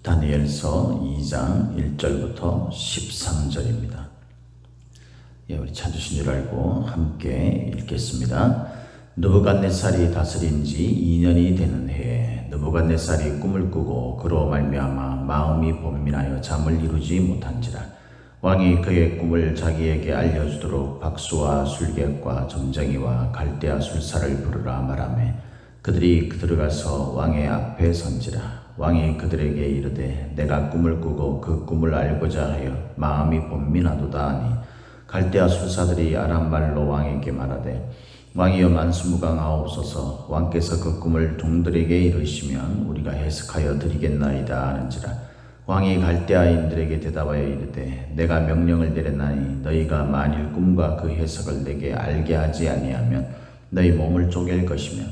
다니엘서 2장 1절부터 13절입니다. 예, 우리 찾으신 줄 알고 함께 읽겠습니다. 느부갓네살이 다스린 지 2년이 되는 해에 느부갓네살이 꿈을 꾸고 그로 말미암아 마음이 번민하여 잠을 이루지 못한지라. 왕이 그의 꿈을 자기에게 알려주도록 박수와 술객과 점쟁이와 갈대아 술사를 부르라 말하매 그들이 들어가서 왕의 앞에 선지라. 왕이 그들에게 이르되 내가 꿈을 꾸고 그 꿈을 알고자 하여 마음이 번민하도다 하니 갈대아 술사들이 아람말로 왕에게 말하되 왕이여 만수무강하옵소서. 왕께서 그 꿈을 종들에게 이르시면 우리가 해석하여 드리겠나이다 하는지라. 왕이 갈대아인들에게 대답하여 이르되 내가 명령을 내렸나니 너희가 만일 꿈과 그 해석을 내게 알게 하지 아니하면 너희 몸을 쪼갤 것이며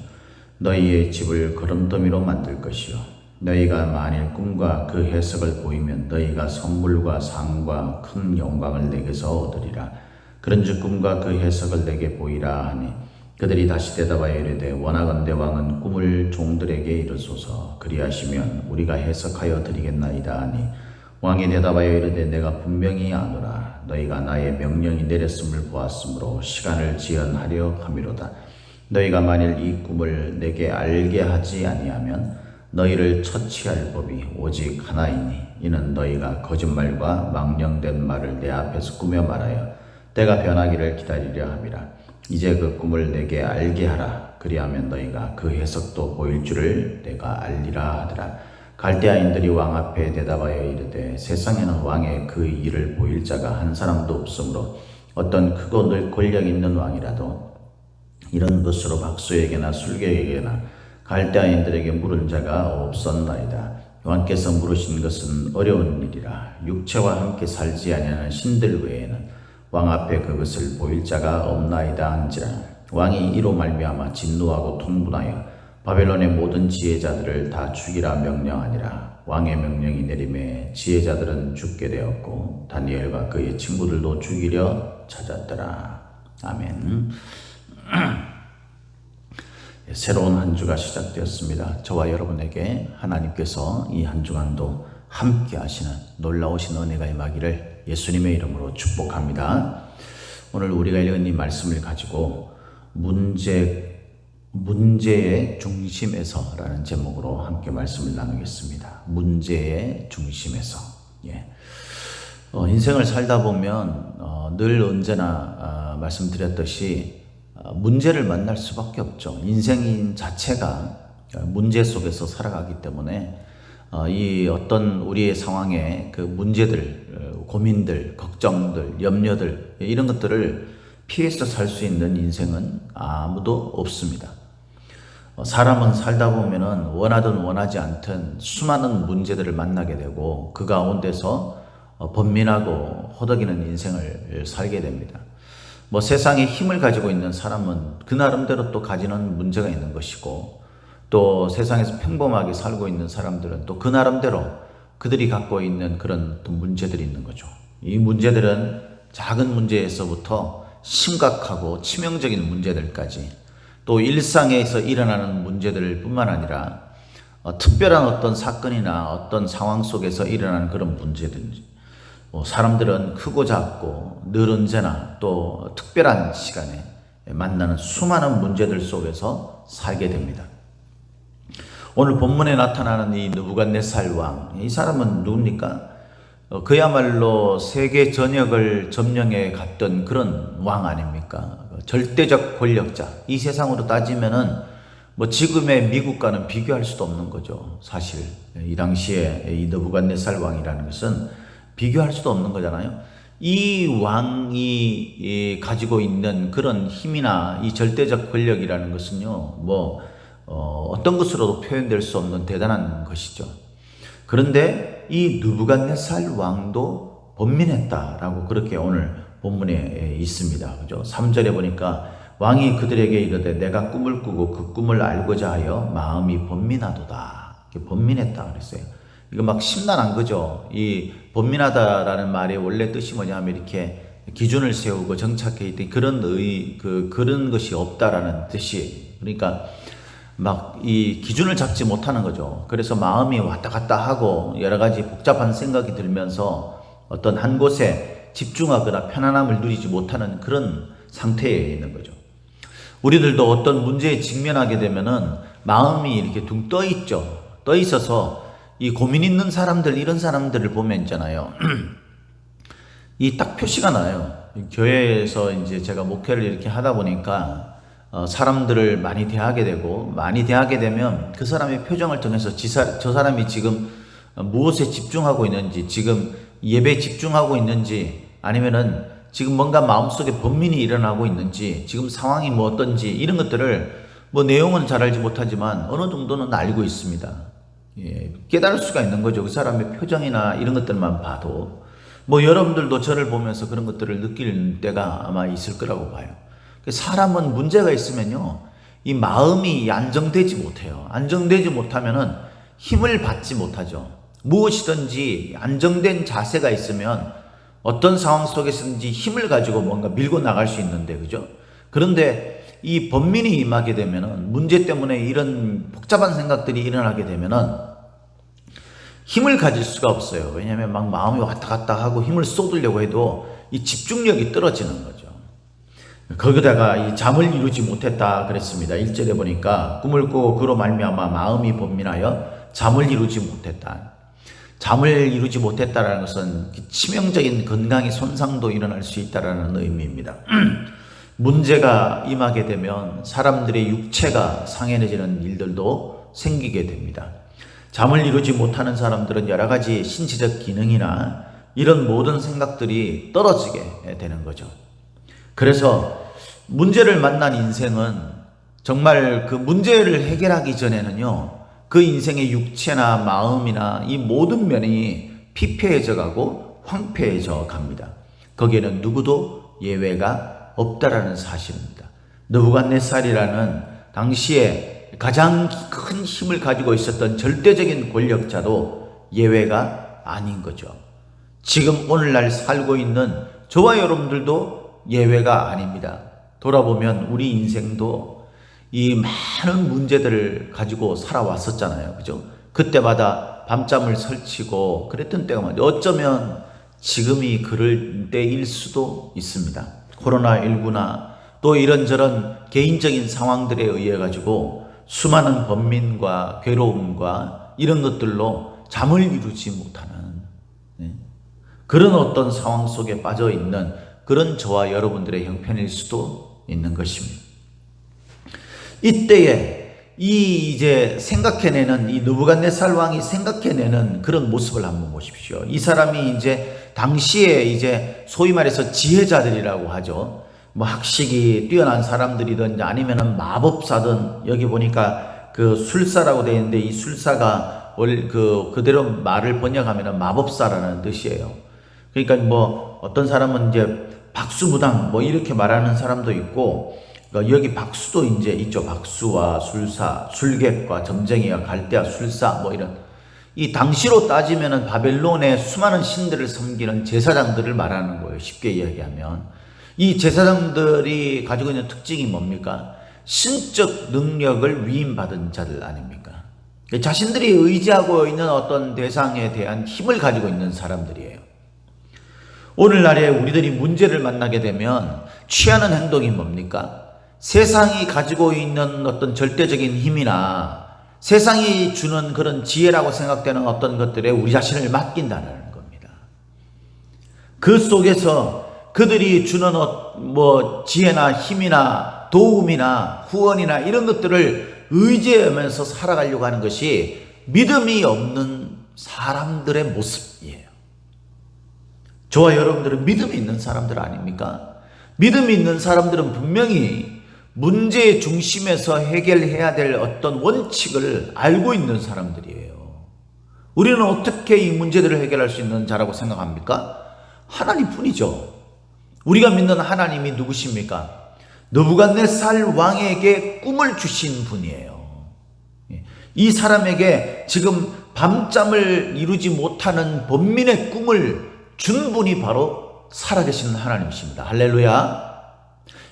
너희의 집을 거름더미로 만들 것이요 너희가 만일 꿈과 그 해석을 보이면 너희가 선물과 상과 큰 영광을 내게서 얻으리라. 그런즉 꿈과 그 해석을 내게 보이라 하니 그들이 다시 대답하여 이르되 원하건대 왕은 꿈을 종들에게 이르소서. 그리하시면 우리가 해석하여 드리겠나이다 하니 왕이 대답하여 이르되 내가 분명히 아노라. 너희가 나의 명령이 내렸음을 보았으므로 시간을 지연하려 함이로다. 너희가 만일 이 꿈을 내게 알게 하지 아니하면 너희를 처치할 법이 오직 하나이니 이는 너희가 거짓말과 망령된 말을 내 앞에서 꾸며 말하여 때가 변하기를 기다리려 함이라. 이제 그 꿈을 내게 알게 하라. 그리하면 너희가 그 해석도 보일 줄을 내가 알리라 하더라. 갈대아인들이 왕 앞에 대답하여 이르되 세상에는 왕의 그 일을 보일 자가 한 사람도 없으므로 어떤 크고 늘 권력 있는 왕이라도 이런 것으로 박수에게나 술객에게나 갈대아인들에게 물은 자가 없었나이다. 왕께서 물으신 것은 어려운 일이라. 육체와 함께 살지 아니하는 신들 외에는 왕 앞에 그것을 보일 자가 없나이다 한지라. 왕이 이로 말미암아 진노하고 통분하여 바벨론의 모든 지혜자들을 다 죽이라 명령하니라. 왕의 명령이 내림에 지혜자들은 죽게 되었고 다니엘과 그의 친구들도 죽이려 찾았더라. 아멘. 새로운 한 주가 시작되었습니다. 저와 여러분에게 하나님께서 이 한 주간도 함께 하시는 놀라우신 은혜가 임하기를 예수님의 이름으로 축복합니다. 오늘 우리가 읽은 이 말씀을 가지고 문제의 중심에서 라는 제목으로 함께 말씀을 나누겠습니다. 문제의 중심에서. 인생을 살다 보면 늘 언제나 말씀드렸듯이 문제를 만날 수밖에 없죠. 인생 자체가 문제 속에서 살아가기 때문에 이 어떤 우리의 상황에 그 문제들, 고민들, 걱정들, 염려들 이런 것들을 피해서 살 수 있는 인생은 아무도 없습니다. 사람은 살다 보면은 원하든 원하지 않든 수많은 문제들을 만나게 되고 그 가운데서 번민하고 호덕이는 인생을 살게 됩니다. 세상에 힘을 가지고 있는 사람은 그 나름대로 또 가지는 문제가 있는 것이고 또 세상에서 평범하게 살고 있는 사람들은 또 그 나름대로 그들이 갖고 있는 그런 또 문제들이 있는 거죠. 이 문제들은 작은 문제에서부터 심각하고 치명적인 문제들까지 또 일상에서 일어나는 문제들 뿐만 아니라 특별한 어떤 사건이나 어떤 상황 속에서 일어나는 그런 문제든지 사람들은 크고 작고 늘 언제나 또 특별한 시간에 만나는 수많은 문제들 속에서 살게 됩니다. 오늘 본문에 나타나는 이 느부갓네살 왕, 이 사람은 누굽니까? 그야말로 세계 전역을 점령해 갔던 그런 왕 아닙니까? 절대적 권력자. 이 세상으로 따지면은 지금의 미국과는 비교할 수도 없는 거죠. 사실 이 당시에 이 느부갓네살 왕이라는 것은 비교할 수도 없는 거잖아요. 이 왕이 가지고 있는 그런 힘이나 이 절대적 권력이라는 것은요, 어떤 것으로도 표현될 수 없는 대단한 것이죠. 그런데 이 느부갓네살 왕도 번민했다라고 그렇게 오늘 본문에 있습니다. 그죠? 3절에 보니까 왕이 그들에게 이르되 내가 꿈을 꾸고 그 꿈을 알고자 하여 마음이 번민하도다. 번민했다 그랬어요. 이거 막 심란한 거죠. 이 번민하다라는 말의 원래 뜻이 뭐냐면 이렇게 기준을 세우고 정착해 있던 그런 것이 없다라는 뜻이. 그러니까 막 이 기준을 잡지 못하는 거죠. 그래서 마음이 왔다 갔다 하고 여러 가지 복잡한 생각이 들면서 어떤 한 곳에 집중하거나 편안함을 누리지 못하는 그런 상태에 있는 거죠. 우리들도 어떤 문제에 직면하게 되면은 마음이 이렇게 둥 떠 있죠. 떠 있어서 이 고민 있는 사람들, 이런 사람들을 보면 있잖아요. 이 딱 표시가 나요. 교회에서 이제 제가 목회를 이렇게 하다 보니까 사람들을 많이 대하게 되고, 많이 대하게 되면 그 사람의 표정을 통해서 저 사람이 지금 무엇에 집중하고 있는지, 지금 예배에 집중하고 있는지, 아니면은 지금 뭔가 마음속에 번민이 일어나고 있는지, 지금 상황이 뭐 어떤지, 이런 것들을 뭐 내용은 잘 알지 못하지만 어느 정도는 알고 있습니다. 예, 깨달을 수가 있는 거죠. 그 사람의 표정이나 이런 것들만 봐도. 뭐 여러분들도 저를 보면서 그런 것들을 느낄 때가 아마 있을 거라고 봐요. 사람은 문제가 있으면요, 이 마음이 안정되지 못해요. 안정되지 못하면은 힘을 받지 못하죠. 무엇이든지 안정된 자세가 있으면 어떤 상황 속에서든지 힘을 가지고 뭔가 밀고 나갈 수 있는데, 그죠? 그런데 이 번민이 임하게 되면은, 문제 때문에 이런 복잡한 생각들이 일어나게 되면은 힘을 가질 수가 없어요. 왜냐하면 막 마음이 왔다 갔다 하고 힘을 쏟으려고 해도 이 집중력이 떨어지는 거죠. 거기다가 이 잠을 이루지 못했다 그랬습니다. 1절에 보니까 꿈을 꾸고 그로 말미암아 마음이 번민하여 잠을 이루지 못했다. 잠을 이루지 못했다라는 것은 치명적인 건강의 손상도 일어날 수 있다라는 의미입니다. 문제가 임하게 되면 사람들의 육체가 상해지는 일들도 생기게 됩니다. 잠을 이루지 못하는 사람들은 여러 가지 신체적 기능이나 이런 모든 생각들이 떨어지게 되는 거죠. 그래서 문제를 만난 인생은 정말 그 문제를 해결하기 전에는요, 그 인생의 육체나 마음이나 이 모든 면이 피폐해져 가고 황폐해져 갑니다. 거기에는 누구도 예외가 없다라는 사실입니다. 느부갓네살이라는 당시에 가장 큰 힘을 가지고 있었던 절대적인 권력자도 예외가 아닌 거죠. 지금 오늘날 살고 있는 저와 여러분들도 예외가 아닙니다. 돌아보면 우리 인생도 이 많은 문제들을 가지고 살아왔었잖아요. 그죠? 그때마다 밤잠을 설치고 그랬던 때가 많아요. 어쩌면 지금이 그럴 때일 수도 있습니다. 코로나19나 또 이런저런 개인적인 상황들에 의해 가지고 수많은 번민과 괴로움과 이런 것들로 잠을 이루지 못하는 그런 어떤 상황 속에 빠져 있는 그런 저와 여러분들의 형편일 수도 있는 것입니다. 이때에 이제 생각해내는 이 느부갓네살 왕이 생각해내는 그런 모습을 한번 보십시오. 이 사람이 이제 당시에 이제 소위 말해서 지혜자들이라고 하죠. 뭐 학식이 뛰어난 사람들이든지 아니면은 마법사든, 여기 보니까 그 술사라고 되어 있는데 이 술사가 그대로 말을 번역하면은 마법사라는 뜻이에요. 그러니까 뭐 어떤 사람은 이제 박수무당 뭐 이렇게 말하는 사람도 있고, 여기 박수도 이제 있죠. 박수와 술사, 술객과 점쟁이와 갈대와 술사 뭐 이런, 이 당시로 따지면은 바벨론의 수많은 신들을 섬기는 제사장들을 말하는 거예요. 쉽게 이야기하면 이 제사장들이 가지고 있는 특징이 뭡니까? 신적 능력을 위임받은 자들 아닙니까? 자신들이 의지하고 있는 어떤 대상에 대한 힘을 가지고 있는 사람들이에요. 오늘날에 우리들이 문제를 만나게 되면 취하는 행동이 뭡니까? 세상이 가지고 있는 어떤 절대적인 힘이나 세상이 주는 그런 지혜라고 생각되는 어떤 것들에 우리 자신을 맡긴다는 겁니다. 그 속에서 그들이 주는 뭐 지혜나 힘이나 도움이나 후원이나 이런 것들을 의지하면서 살아가려고 하는 것이 믿음이 없는 사람들의 모습이에요. 저와 여러분들은 믿음이 있는 사람들 아닙니까? 믿음이 있는 사람들은 분명히 문제의 중심에서 해결해야 될 어떤 원칙을 알고 있는 사람들이에요. 우리는 어떻게 이 문제들을 해결할 수 있는 자라고 생각합니까? 하나님뿐이죠. 우리가 믿는 하나님이 누구십니까? 느부갓네살 왕에게 꿈을 주신 분이에요. 이 사람에게 지금 밤잠을 이루지 못하는 번민의 꿈을 준 분이 바로 살아계신 하나님이십니다. 할렐루야.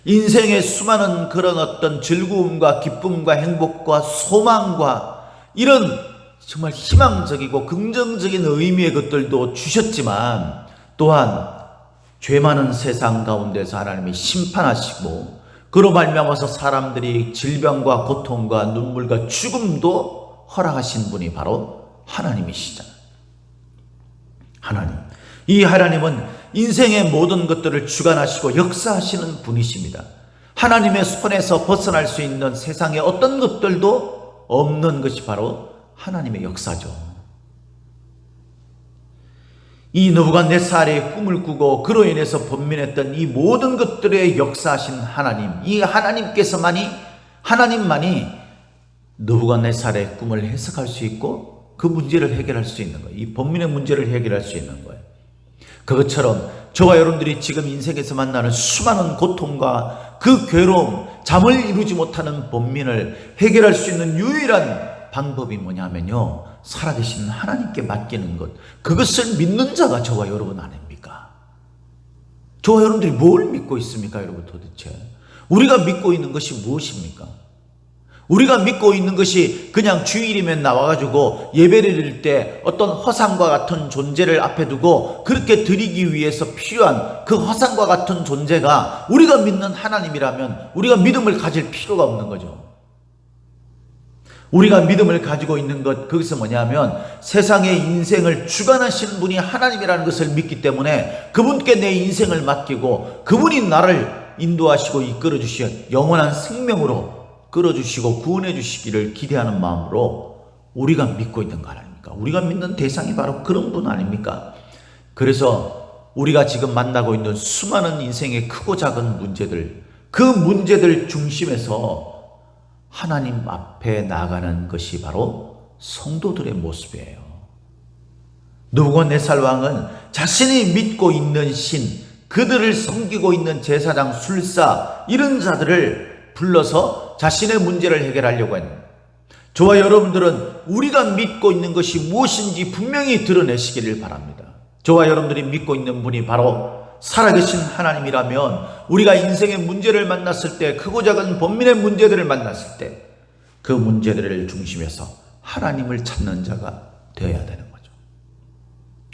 인생의 수많은 그런 어떤 즐거움과 기쁨과 행복과 소망과 이런 정말 희망적이고 긍정적인 의미의 것들도 주셨지만 또한 죄 많은 세상 가운데서 하나님이 심판하시고 그로 말미암아서 사람들이 질병과 고통과 눈물과 죽음도 허락하신 분이 바로 하나님이시잖아요. 하나님. 이 하나님은 인생의 모든 것들을 주관하시고 역사하시는 분이십니다. 하나님의 손에서 벗어날 수 있는 세상에 어떤 것들도 없는 것이 바로 하나님의 역사죠. 이 느부갓네살의 꿈을 꾸고 그로 인해서 번민했던 이 모든 것들에 역사하신 하나님, 이 하나님만이 느부갓네살의 꿈을 해석할 수 있고 그 문제를 해결할 수 있는 거예요. 이 번민의 문제를 해결할 수 있는 거예요. 그것처럼 저와 여러분들이 지금 인생에서 만나는 수많은 고통과 그 괴로움, 잠을 이루지 못하는 번민을 해결할 수 있는 유일한 방법이 뭐냐면요, 살아계신 하나님께 맡기는 것, 그것을 믿는 자가 저와 여러분 아닙니까? 저와 여러분들이 뭘 믿고 있습니까, 여러분? 도대체 우리가 믿고 있는 것이 무엇입니까? 우리가 믿고 있는 것이 그냥 주일이면 나와가지고 예배를 드릴 때 어떤 허상과 같은 존재를 앞에 두고 그렇게 드리기 위해서 필요한 그 허상과 같은 존재가 우리가 믿는 하나님이라면 우리가 믿음을 가질 필요가 없는 거죠. 우리가 믿음을 가지고 있는 것, 그것은 뭐냐면 세상의 인생을 주관하시는 분이 하나님이라는 것을 믿기 때문에 그분께 내 인생을 맡기고 그분이 나를 인도하시고 이끌어 주시어 영원한 생명으로 끌어주시고 구원해 주시기를 기대하는 마음으로 우리가 믿고 있는 거 아닙니까? 우리가 믿는 대상이 바로 그런 분 아닙니까? 그래서 우리가 지금 만나고 있는 수많은 인생의 크고 작은 문제들, 그 문제들 중심에서 하나님 앞에 나가는 것이 바로 성도들의 모습이에요. 느부갓네살 왕은 자신이 믿고 있는 신, 그들을 섬기고 있는 제사장, 술사 이런 자들을 불러서 자신의 문제를 해결하려고 했는 거예요. 저와 여러분들은 우리가 믿고 있는 것이 무엇인지 분명히 드러내시기를 바랍니다. 저와 여러분들이 믿고 있는 분이 바로 살아계신 하나님이라면 우리가 인생의 문제를 만났을 때, 크고 작은 번민의 문제들을 만났을 때 그 문제들을 중심에서 하나님을 찾는 자가 되어야 되는 거죠.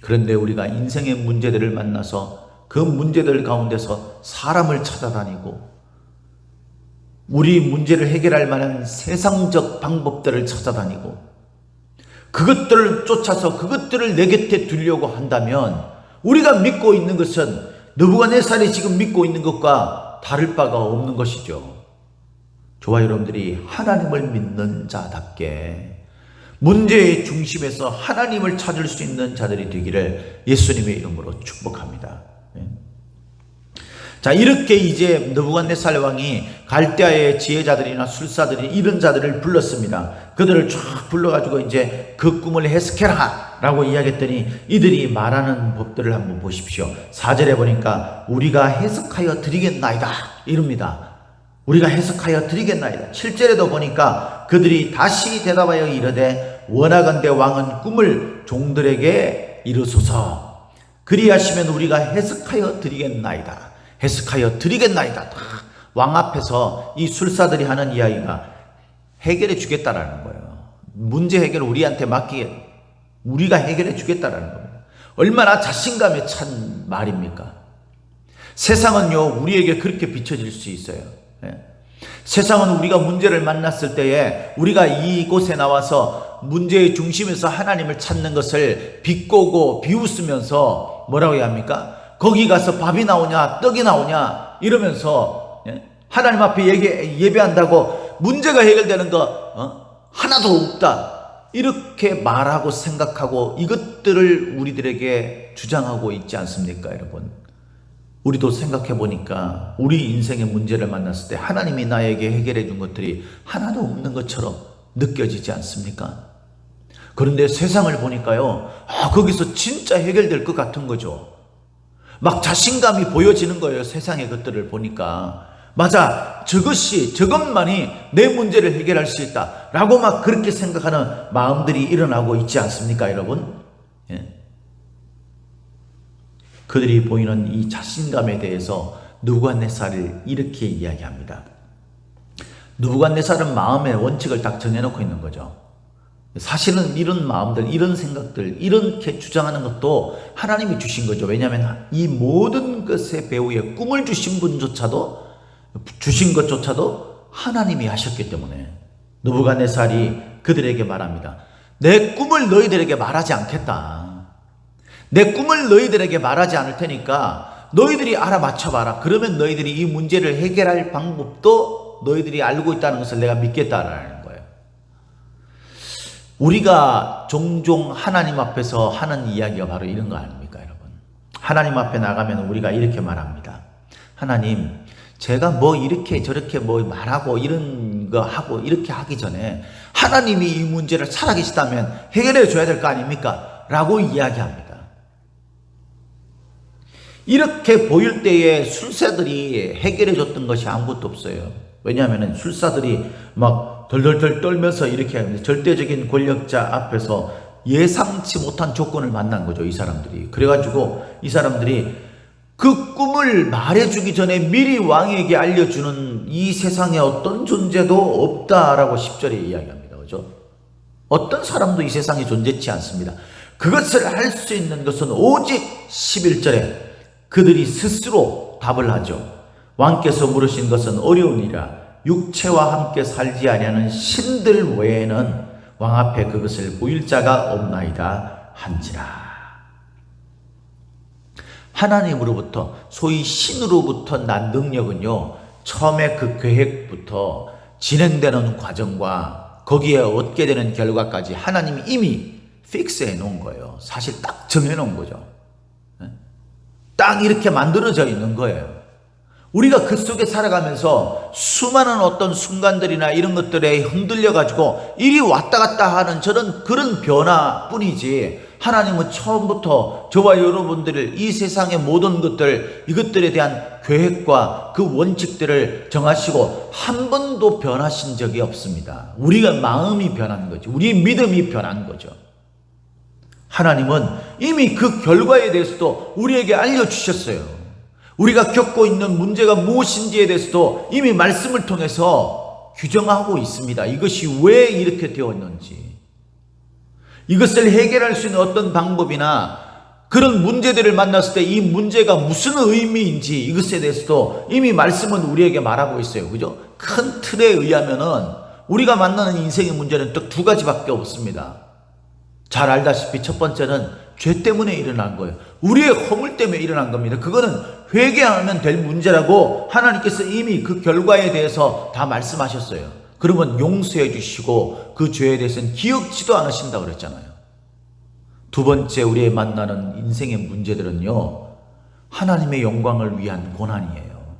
그런데 우리가 인생의 문제들을 만나서 그 문제들 가운데서 사람을 찾아다니고 우리 문제를 해결할 만한 세상적 방법들을 찾아다니고 그것들을 쫓아서 그것들을 내 곁에 두려고 한다면 우리가 믿고 있는 것은 느부갓네살이 지금 믿고 있는 것과 다를 바가 없는 것이죠. 저와 여러분들이 하나님을 믿는 자답게 문제의 중심에서 하나님을 찾을 수 있는 자들이 되기를 예수님의 이름으로 축복합니다. 자, 이렇게 이제 느부갓네살 왕이 갈대아의 지혜자들이나 술사들이 이런 자들을 불렀습니다. 그들을 쫙 불러가지고 이제 그 꿈을 해석해라 라고 이야기했더니 이들이 말하는 법들을 한번 보십시오. 4절에 보니까 우리가 해석하여 드리겠나이다 이럽니다. 우리가 해석하여 드리겠나이다. 7절에도 보니까 그들이 다시 대답하여 이르되 원하건대 왕은 꿈을 종들에게 이루소서. 그리하시면 우리가 해석하여 드리겠나이다. 해석하여 드리겠나이다. 왕 앞에서 이 술사들이 하는 이야기가 해결해 주겠다라는 거예요. 문제 해결을 우리한테 맡기게, 우리가 해결해 주겠다라는 겁니다. 얼마나 자신감에 찬 말입니까? 세상은요, 우리에게 그렇게 비춰질 수 있어요. 세상은 우리가 문제를 만났을 때에 우리가 이곳에 나와서 문제의 중심에서 하나님을 찾는 것을 비꼬고 비웃으면서 뭐라고 해야 합니까? 거기 가서 밥이 나오냐 떡이 나오냐 이러면서 하나님 앞에 예배한다고 문제가 해결되는 거 하나도 없다 이렇게 말하고 생각하고 이것들을 우리들에게 주장하고 있지 않습니까, 여러분? 우리도 생각해 보니까 우리 인생의 문제를 만났을 때 하나님이 나에게 해결해 준 것들이 하나도 없는 것처럼 느껴지지 않습니까? 그런데 세상을 보니까요, 거기서 진짜 해결될 것 같은 거죠. 막 자신감이 보여지는 거예요. 세상의 것들을 보니까. 맞아, 저것만이 내 문제를 해결할 수 있다 라고 막 그렇게 생각하는 마음들이 일어나고 있지 않습니까, 여러분? 그들이 보이는 이 자신감에 대해서 느부갓네살을 이렇게 이야기합니다. 느부갓네살은 마음의 원칙을 딱 정해놓고 있는 거죠. 사실은 이런 마음들, 이런 생각들, 이렇게 주장하는 것도 하나님이 주신 거죠. 왜냐하면 이 모든 것의 배후에 꿈을 주신 분조차도, 주신 것조차도 하나님이 하셨기 때문에 느부갓네살이 그들에게 말합니다. 내 꿈을 너희들에게 말하지 않겠다. 내 꿈을 너희들에게 말하지 않을 테니까 너희들이 알아맞혀봐라. 그러면 너희들이 이 문제를 해결할 방법도 너희들이 알고 있다는 것을 내가 믿겠다라는 거예요. 우리가 종종 하나님 앞에서 하는 이야기가 바로 이런 거 아닙니까, 여러분? 하나님 앞에 나가면 우리가 이렇게 말합니다. 하나님, 제가 뭐 이렇게 저렇게 뭐 말하고 이런 거 하고 이렇게 하기 전에 하나님이 이 문제를 살아계시다면 해결해 줘야 될 거 아닙니까? 라고 이야기합니다. 이렇게 보일 때에 술사들이 해결해 줬던 것이 아무것도 없어요. 왜냐하면 술사들이 막 덜덜덜 떨면서 이렇게 하는데 절대적인 권력자 앞에서 예상치 못한 조건을 만난 거죠, 이 사람들이. 그래가지고 이 사람들이 그 꿈을 말해주기 전에 미리 왕에게 알려주는 이 세상에 어떤 존재도 없다라고 10절에 이야기합니다. 그죠? 어떤 사람도 이 세상에 존재치 않습니다. 그것을 할 수 있는 것은 오직 11절에 그들이 스스로 답을 하죠. 왕께서 물으신 것은 어려우니라. 육체와 함께 살지 아니하는 신들 외에는 왕 앞에 그것을 보일 자가 없나이다 한지라. 하나님으로부터, 소위 신으로부터 난 능력은요, 처음에 그 계획부터 진행되는 과정과 거기에 얻게 되는 결과까지 하나님이 이미 픽스해 놓은 거예요. 사실 딱 정해 놓은 거죠. 딱 이렇게 만들어져 있는 거예요. 우리가 그 속에 살아가면서 수많은 어떤 순간들이나 이런 것들에 흔들려 가지고 이리 왔다 갔다 하는 그런 변화뿐이지, 하나님은 처음부터 저와 여러분들을 이 세상의 모든 것들, 이것들에 대한 계획과 그 원칙들을 정하시고 한 번도 변하신 적이 없습니다. 우리가 마음이 변한 거죠. 우리 믿음이 변한 거죠. 하나님은 이미 그 결과에 대해서도 우리에게 알려주셨어요. 우리가 겪고 있는 문제가 무엇인지에 대해서도 이미 말씀을 통해서 규정하고 있습니다. 이것이 왜 이렇게 되었는지, 이것을 해결할 수 있는 어떤 방법이나 그런 문제들을 만났을 때 이 문제가 무슨 의미인지 이것에 대해서도 이미 말씀은 우리에게 말하고 있어요. 그죠? 큰 틀에 의하면은 우리가 만나는 인생의 문제는 딱 두 가지밖에 없습니다. 잘 알다시피 첫 번째는 죄 때문에 일어난 거예요. 우리의 허물 때문에 일어난 겁니다. 그거는 회개하면 될 문제라고 하나님께서 이미 그 결과에 대해서 다 말씀하셨어요. 그러면 용서해 주시고 그 죄에 대해서는 기억지도 않으신다고 그랬잖아요. 두 번째, 우리의 만나는 인생의 문제들은요, 하나님의 영광을 위한 고난이에요.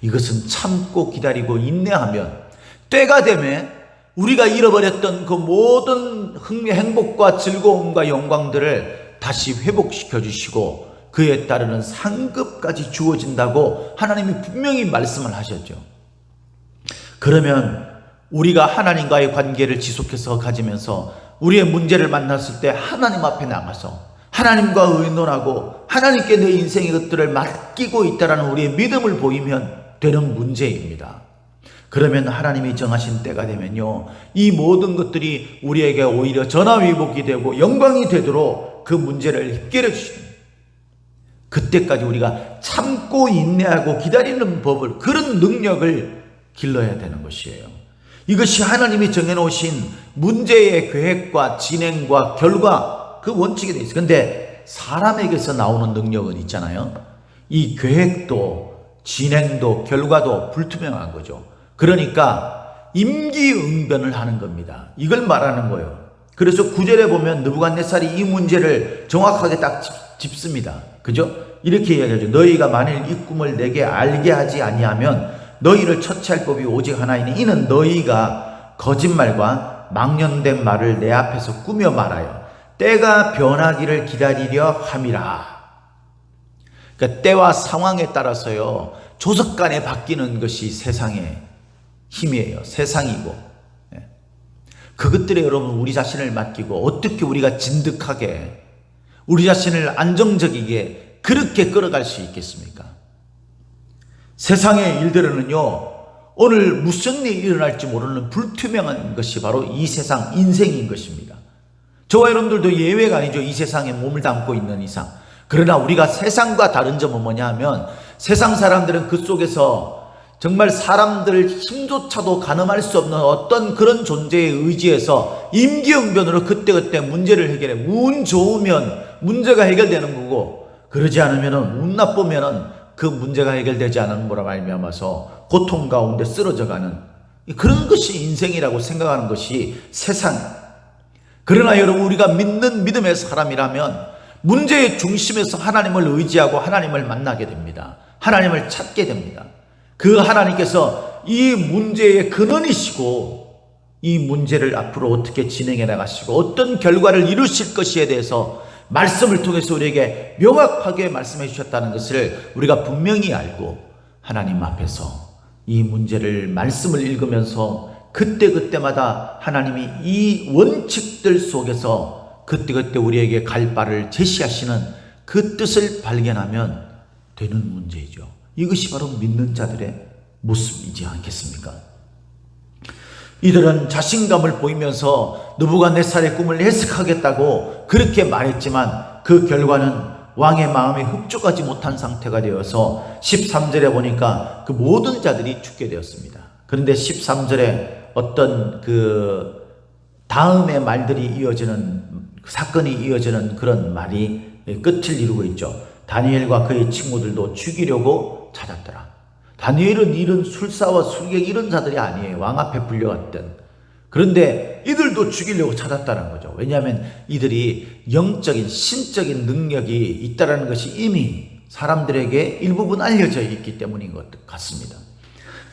이것은 참고 기다리고 인내하면 때가 되면 우리가 잃어버렸던 그 모든 행복과 즐거움과 영광들을 다시 회복시켜 주시고 그에 따르는 상급까지 주어진다고 하나님이 분명히 말씀을 하셨죠. 그러면 우리가 하나님과의 관계를 지속해서 가지면서 우리의 문제를 만났을 때 하나님 앞에 나가서 하나님과 의논하고 하나님께 내 인생의 것들을 맡기고 있다는 우리의 믿음을 보이면 되는 문제입니다. 그러면 하나님이 정하신 때가 되면요, 이 모든 것들이 우리에게 오히려 전화위복이 되고 영광이 되도록 그 문제를 해결해 주십니다. 그때까지 우리가 참고 인내하고 기다리는 법을, 그런 능력을 길러야 되는 것이에요. 이것이 하나님이 정해놓으신 문제의 계획과 진행과 결과, 그 원칙이 되어 있어요. 그런데 사람에게서 나오는 능력은 있잖아요. 이 계획도 진행도 결과도 불투명한 거죠. 그러니까 임기응변을 하는 겁니다. 이걸 말하는 거예요. 그래서 9절에 보면 느부갓네살이 이 문제를 정확하게 딱 짚습니다. 그죠? 이렇게 이야기하죠. 너희가 만일 이 꿈을 내게 알게 하지 아니하면 너희를 처치할 법이 오직 하나이니 이는 너희가 거짓말과 망령된 말을 내 앞에서 꾸며 말하여 때가 변하기를 기다리려 함이라. 그러니까 때와 상황에 따라서요, 조석간에 바뀌는 것이 세상의 힘이에요. 세상이고. 그것들에 여러분 우리 자신을 맡기고 어떻게 우리가 진득하게 우리 자신을 안정적이게 그렇게 끌어갈 수 있겠습니까? 세상의 일들은요, 오늘 무슨 일이 일어날지 모르는 불투명한 것이 바로 이 세상 인생인 것입니다. 저와 여러분들도 예외가 아니죠. 이 세상에 몸을 담고 있는 이상. 그러나 우리가 세상과 다른 점은 뭐냐 하면 세상 사람들은 그 속에서 정말 사람들 힘조차도 가늠할 수 없는 어떤 그런 존재에 의지해서 임기응변으로 그때그때 문제를 해결해. 운 좋으면 문제가 해결되는 거고, 그러지 않으면 운 나쁘면 그 문제가 해결되지 않은 거라 말미암아서 고통 가운데 쓰러져가는 그런 것이 인생이라고 생각하는 것이 세상. 그러나 여러분, 우리가 믿는 믿음의 사람이라면 문제의 중심에서 하나님을 의지하고 하나님을 만나게 됩니다. 하나님을 찾게 됩니다. 그 하나님께서 이 문제의 근원이시고 이 문제를 앞으로 어떻게 진행해 나가시고 어떤 결과를 이루실 것에 대해서 말씀을 통해서 우리에게 명확하게 말씀해 주셨다는 것을 우리가 분명히 알고 하나님 앞에서 이 문제를 말씀을 읽으면서 그때그때마다 하나님이 이 원칙들 속에서 그때그때 우리에게 갈 바를 제시하시는 그 뜻을 발견하면 되는 문제이죠. 이것이 바로 믿는 자들의 모습이지 않겠습니까? 이들은 자신감을 보이면서 느부갓네살의 꿈을 해석하겠다고 그렇게 말했지만 그 결과는 왕의 마음에 흡족하지 못한 상태가 되어서 13절에 보니까 그 모든 자들이 죽게 되었습니다. 그런데 13절에 어떤 그 다음의 말들이 이어지는 사건이 이어지는 그런 말이 끝을 이루고 있죠. 다니엘과 그의 친구들도 죽이려고 찾았더라. 다니엘은 이런 술사와 술객 이런 자들이 아니에요. 왕 앞에 불려왔던. 그런데 이들도 죽이려고 찾았다는 거죠. 왜냐하면 이들이 영적인 신적인 능력이 있다는 것이 이미 사람들에게 일부분 알려져 있기 때문인 것 같습니다.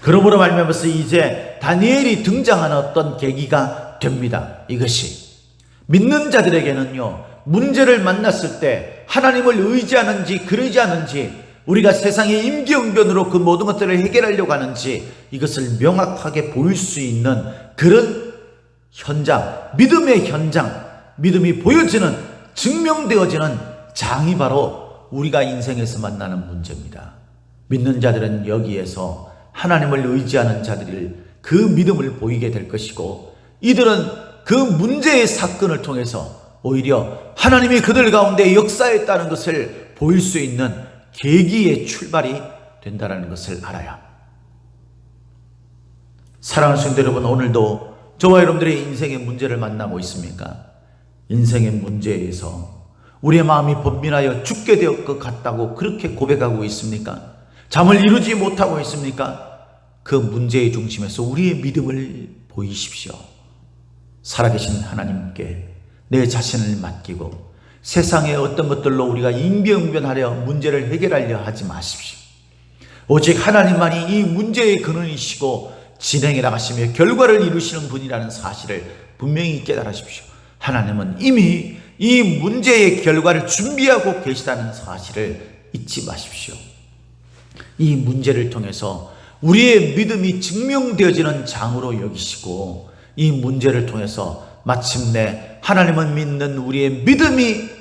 그러므로 말미암아서 이제 다니엘이 등장하는 어떤 계기가 됩니다. 이것이 믿는 자들에게는요, 문제를 만났을 때 하나님을 의지하는지 그러지 않은지, 우리가 세상의 임기응변으로 그 모든 것들을 해결하려고 하는지 이것을 명확하게 보일 수 있는 그런 현장, 믿음의 현장, 믿음이 보여지는, 증명되어지는 장이 바로 우리가 인생에서 만나는 문제입니다. 믿는 자들은 여기에서 하나님을 의지하는 자들을 그 믿음을 보이게 될 것이고, 이들은 그 문제의 사건을 통해서 오히려 하나님이 그들 가운데 역사했다는 것을 보일 수 있는 계기의 출발이 된다는 것을 알아야. 사랑하는 성도 여러분, 오늘도 저와 여러분들의 인생의 문제를 만나고 있습니까? 인생의 문제에서 우리의 마음이 번민하여 죽게 될 것 같다고 그렇게 고백하고 있습니까? 잠을 이루지 못하고 있습니까? 그 문제의 중심에서 우리의 믿음을 보이십시오. 살아계신 하나님께 내 자신을 맡기고 세상의 어떤 것들로 우리가 임기응변하려 문제를 해결하려 하지 마십시오. 오직 하나님만이 이 문제의 근원이시고 진행해 나가시며 결과를 이루시는 분이라는 사실을 분명히 깨달으십시오. 하나님은 이미 이 문제의 결과를 준비하고 계시다는 사실을 잊지 마십시오. 이 문제를 통해서 우리의 믿음이 증명되어지는 장으로 여기시고, 이 문제를 통해서 마침내 하나님을 믿는 우리의 믿음이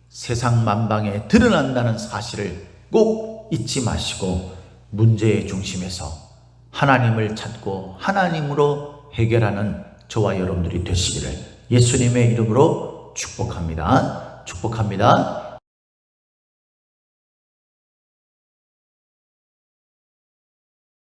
세상 만방에 드러난다는 사실을 꼭 잊지 마시고 문제의 중심에서 하나님을 찾고 하나님으로 해결하는 저와 여러분들이 되시기를 예수님의 이름으로 축복합니다. 축복합니다.